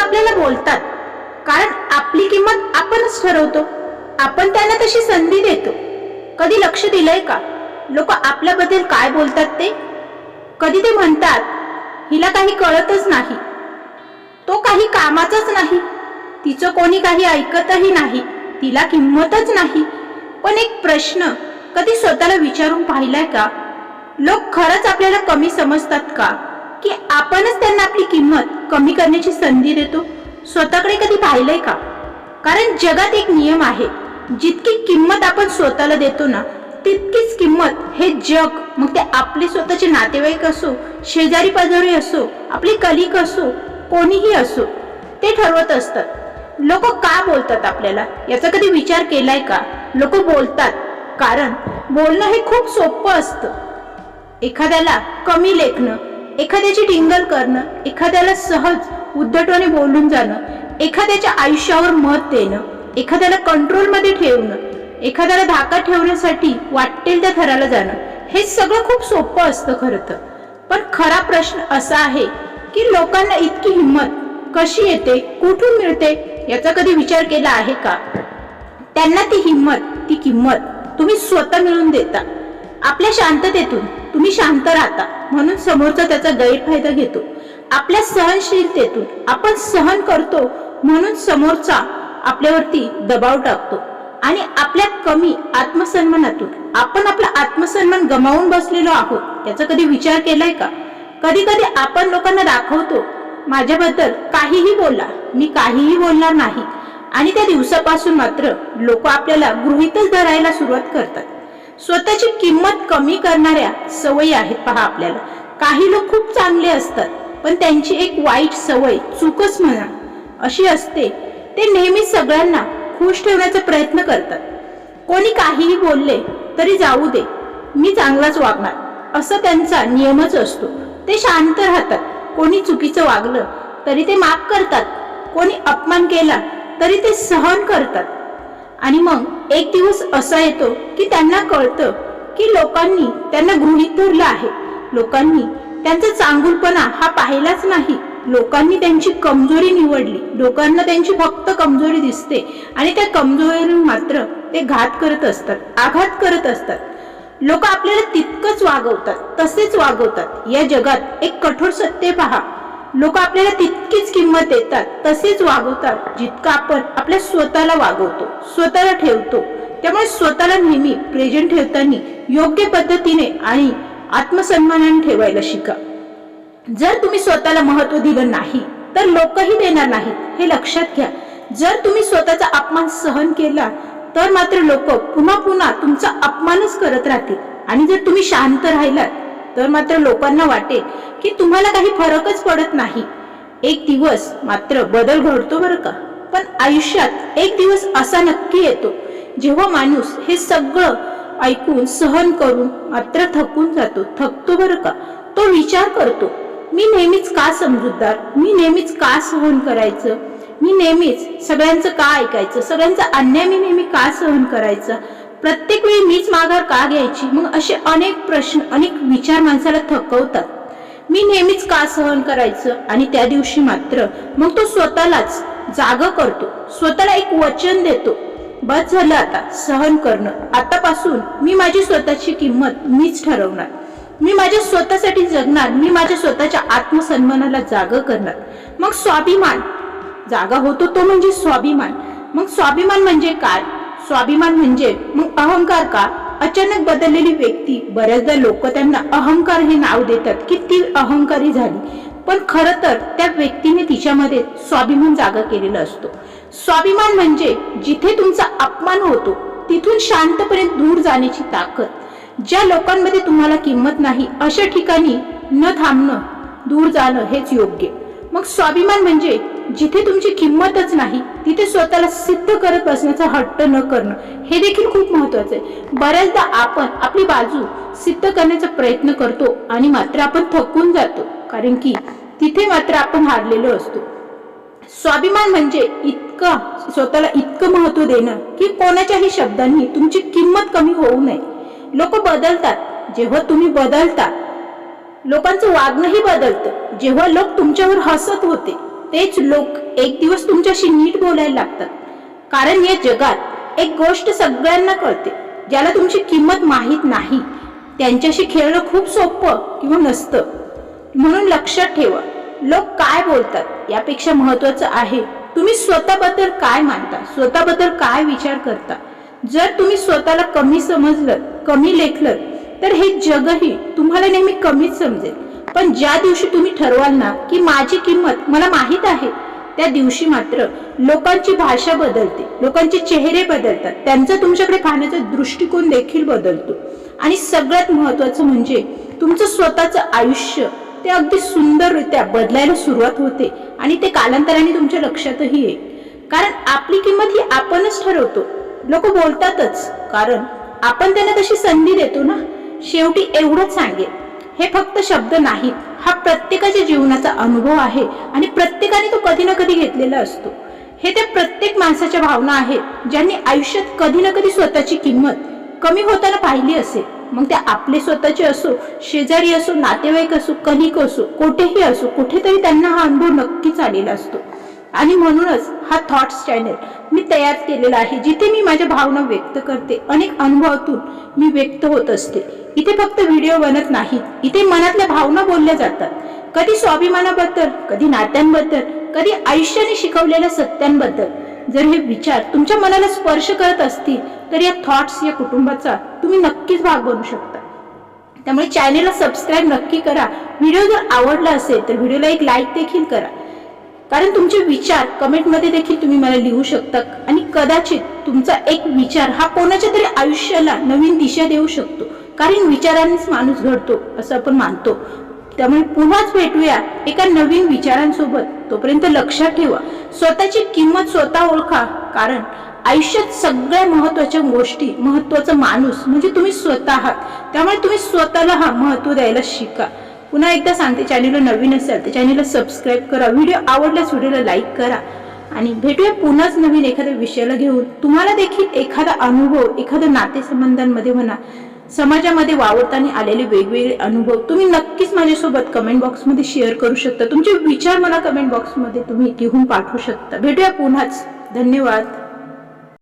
आपल्याला बोलतात, कारण आपली किंमत आपणच ठरवतो. आपण त्यांना तशी संधी देतो. कधी लक्ष दिलंय का लोक आपल्याबद्दल काय बोलतात ते? कधी ते म्हणतात, हिला काही कळतच नाही, तो काही कामाचाच नाही, तिचं कोणी काही ऐकतही नाही, तिला किंमतच नाही. पण एक प्रश्न कधी स्वतःला विचारून पाहिलाय का? लोक खरंच आपल्याला कमी समजतात का, की आपणच त्यांना आपली किंमत कमी करण्याची संधी देतो? स्वतःकडे कधी पाहिलंय का? कारण जगात एक नियम आहे, जितकी किंमत आपण स्वतःला देतो ना, तितकीच किंमत हे जग, मग ते आपले स्वतःचे नातेवाईक असो, शेजारी पाजारी असो, आपली कलिक असो, कोणीही असो, ते ठरवत असतात. लोक का बोलतात आपल्याला याचा कधी विचार केलाय का? लोक बोलतात कारण बोलणं हे खूप सोपं असतं. एखाद्याला कमी लेखणं, एखाद्याची टिंगल करणं, एखाद्याला सहज उद्धटपणे बोलून जाणं, एखाद्याच्या आयुष्यावर मत देणं, एखाद्याला कंट्रोलमध्ये ठेवणं, एखाद्याला धाकात ठेवण्यासाठी वाटेल त्या थराला जाणं, हे सगळं खूप सोपं असतं खरं तर. पण खरा प्रश्न असा आहे की लोकांना इतकी हिंमत कशी येते, कुठून मिळते, याचा कधी विचार केला आहे का? त्यांना ती हिंमत, ती किंमत तुम्ही स्वतः मिळवून देता. आपल्या शांततेतून तुम्ही शांत राहता म्हणून समोरचा त्याचा गैरफायदा घेतो. आपल्या सहनशीलतेतून आपण सहन करतो म्हणून समोरचा आपल्यावरती दबाव टाकतो. आणि आपल्या कमी आत्मसन्मानातून आपण आपला आत्मसन्मान गमावून बसलेलो आहोत, याचा कधी विचार केलाय का? कधी कधी आपण लोकांना दाखवतो, माझ्याबद्दल काहीही बोला, मी काहीही बोलणार नाही, आणि त्या दिवसापासून मात्र लोक आपल्याला गृहीतच धरायला सुरुवात करतात. स्वतःची किंमत कमी करणाऱ्या सवयी आहेत पहा आपल्याला. काही लोक खूप चांगले असतात, पण त्यांची एक वाईट सवय, चूकच म्हणा, अशी असते, ते नेहमी सगळ्यांना खुश ठेवण्याचा प्रयत्न करतात. कोणी काहीही बोलले तरी जाऊ दे, मी चांगलाच वागणार, असं त्यांचा नियमच असतो. ते शांत राहतात. कोणी चुकीचं वागलं तरी ते माफ करतात, कोणी अपमान केला तरी ते सहन करतात. आणि मग एक दिवस असा येतो की त्यांना कळतं की लोकांनी त्यांना गृहीत धरलं आहे, लोकांनी त्यांचा चांगुलपणा हा पाहिलाच नाही, लोकांनी त्यांची कमजोरी निवडली, लोकांना त्यांची फक्त कमजोरी दिसते, आणि त्या कमजोरीवर मात्र ते घात करत असतात, आघात करत असतात. लोक आपल्याला तितकंच वागवतात, तसेच वागवतात. या जगात एक कठोर सत्य पहा, लोक आपल्याला तितकीच किंमत देतात, तसेच वागवतात, जितकं आपण आपल्या स्वतःला वागवतो, स्वतःला ठेवतो. त्यामुळे स्वतःला नेहमी प्रेझेंट ठेवताना योग्य पद्धतीने आणि आत्मसन्मानाने ठेवायला शिका. जर तुम्ही स्वतःला महत्त्व दिलं नाही तर लोकही देणार नाहीत, हे लक्षात घ्या. जर तुम्ही स्वतःचा अपमान सहन केला तर मात्र लोक पुन्हा पुन्हा तुमचा अपमानच करत राहतील. आणि जर तुम्ही शांत राहिलात तर मात्र लोकांना वाटेल की तुम्हाला काही फरकच पडत नाही. एक दिवस मात्र बदल घडतो बरं का. पण आयुष्यात एक दिवस असा नक्की येतो जेव्हा माणूस हे सगळं ऐकून सहन करून मात्र थकून जातो, थकतो बरं का. तो विचार करतो, मी नेहमीच का समजूतदार, मी नेहमीच का सहन करायचं, मी नेहमीच सगळ्यांचं का ऐकायचं, सगळ्यांचा अन्याय मी नेहमी का सहन करायचा, प्रत्येक वेळी मीच माघार का घ्यायची. मग असे अनेक प्रश्न, अनेक विचार माणसाला थकवतात. मी नेहमीच का सहन करायचं. आणि त्या दिवशी मात्र मग तो स्वतःलाच जागा करतो, स्वतःला एक वचन देतो, बस झालं आता सहन करणं, आतापासून मी माझी स्वतःची किंमत मीच ठरवणार, मी माझ्या स्वतःसाठी जगणार, मी माझ्या स्वतःच्या आत्मसन्मानाला जागा करणार. मग स्वाभिमान जागा होतो, तो म्हणजे स्वाभिमान. मग स्वाभिमान म्हणजे काय? स्वाभिमान म्हणजे मग अहंकार का? अचानक बदललेली व्यक्ती, बऱ्याचदा लोक त्यांना अहंकार हे नाव देतात की ती अहंकारी झाली, पण खरं तर त्या व्यक्तीने तिच्यामध्ये स्वाभिमान जागा केलेला असतो. स्वाभिमान म्हणजे जिथे तुमचा अपमान होतो तिथून शांतपणे दूर जाण्याची ताकद. ज्या लोकांमध्ये तुम्हाला किंमत नाही अशा ठिकाणी न थांबणं, दूर जाणं हेच योग्य. मग स्वाभिमान म्हणजे जिथे तुमची किंमतच नाही तिथे स्वतःला सिद्ध करत बसण्याचा हट्ट न करणं, हे देखील खूप महत्वाचं आहे. बऱ्याचदा आपण आपली बाजू सिद्ध करण्याचा प्रयत्न करतो आणि मात्र आपण थकून जातो, कारण की तिथे मात्र आपण हारलेलो असतो. स्वाभिमान म्हणजे स्वतःला इतकं महत्व देणं की कोणाच्याही शब्दांनी तुमची किंमत कमी होऊ नये. लोक बदलतात, जेव्हा तुम्ही बदलता लोकांचं वागणंही बदलतं. जेव्हा लोक तुमच्यावर हसत होते तेच लोक एक दिवस तुमच्याशी नीट बोलायला लागतात. कारण या जगात एक गोष्ट सगळ्यांना कळते, ज्याला तुमची किंमत माहीत नाही त्यांच्याशी खेळणं खूप सोपं किंवा नसतं. म्हणून लक्षात ठेवा, लोक काय बोलतात यापेक्षा महत्वाचं आहे तुम्ही स्वतःबद्दल काय मानता, स्वतःबद्दल काय विचार करता. जर तुम्ही स्वतःला कमी समजलं, कमी लेखलं, तर हे जगही तुम्हाला नेहमी कमीच समजेल. पण ज्या दिवशी तुम्ही ठरवाल ना की माझी किंमत मला माहीत आहे, त्या दिवशी मात्र लोकांची भाषा बदलते, लोकांचे चेहरे बदलतात, त्यांचा तुमच्याकडे पाहण्याचा दृष्टिकोन देखील बदलतो. आणि सगळ्यात महत्वाचं म्हणजे तुमचं स्वतःचं आयुष्य ते अगदी सुंदररित्या बदलायला सुरुवात होते आणि ते कालांतराने तुमच्या लक्षातही येईल. कारण आपली किंमत ही आपणच ठरवतो. लोक बोलतातच कारण आपण त्यांना तशी संधी देतो ना. शेवटी एवढंच सांगेल, हे फक्त शब्द नाहीत, हा प्रत्येकाच्या जीवनाचा अनुभव आहे आणि प्रत्येकाने तो कधी ना कधी घेतलेला असतो. हे त्या प्रत्येक माणसाच्या भावना आहेत ज्यांनी आयुष्यात कधी ना कधी स्वतःची किंमत कमी होताना पाहिली असेल. मग ते आपले स्वतःचे असो, शेजारी असो, नातेवाईक असो, कलिक असो, कोठेही असो, कुठेतरी त्यांना हा अनुभव नक्कीच आलेला असतो. आणि म्हणूनच हा थॉट्स चॅनल मी तयार केलेला आहे, जिथे मी माझ्या भावना व्यक्त करते. अनेक अनुभवातून मी व्यक्त होत असते. इथे फक्त व्हिडिओ बनत नाहीत, इथे मनातल्या भावना बोलल्या जातात. कधी स्वाभिमानाबद्दल, कधी नात्यांबद्दल, कधी आयुष्याने शिकवलेल्या सत्यांबद्दल. जर हे विचार तुमच्या मनाला स्पर्श करत असतील तर या थॉट्स या कुटुंबाचा तुम्ही नक्कीच भाग बनू शकता. त्यामुळे चॅनलला सबस्क्राईब नक्की करा. व्हिडिओ जर आवडला असेल तर व्हिडिओला एक लाईक देखील करा. कारण तुमचे विचार कमेंटमध्ये देखील तुम्ही मला लिहू शकता आणि कदाचित तुमचा एक विचार हा कोणाच्या तरी आयुष्याला नवीन दिशा देऊ शकतो. कारण विचारांनीच माणूस घडतो असं आपण मानतो. त्यामुळे पुन्हाच भेटूया एका नवीन विचारांसोबत. तोपर्यंत लक्षात ठेवा, स्वतःची किंमत स्वतः ओळखा. कारण आयुष्यात सगळ्या महत्वाच्या गोष्टी, महत्वाचा माणूस म्हणजे तुम्ही स्वतः आहात. त्यामुळे तुम्ही स्वतःला हा महत्व द्यायला शिका. पुन्हा एकदा सांगते, चॅनलला नवीन असेल तर चॅनलला सबस्क्राईब करा. व्हिडिओ आवडल्यास व्हिडिओला लाईक करा आणि भेटूया पुन्हाच नवीन एखाद्या विषयाला घेऊन. तुम्हाला देखील एखादा अनुभव, एखाद्या नातेसंबंधांमध्ये म्हणा, समाजामध्ये वावरताना आलेले वेगवेगळे अनुभव तुम्ही नक्कीच माझ्यासोबत कमेंट बॉक्समध्ये शेअर करू शकता. तुमचे विचार मला कमेंट बॉक्समध्ये तुम्ही लिहून पाठवू शकता. भेटूया पुन्हाच. धन्यवाद.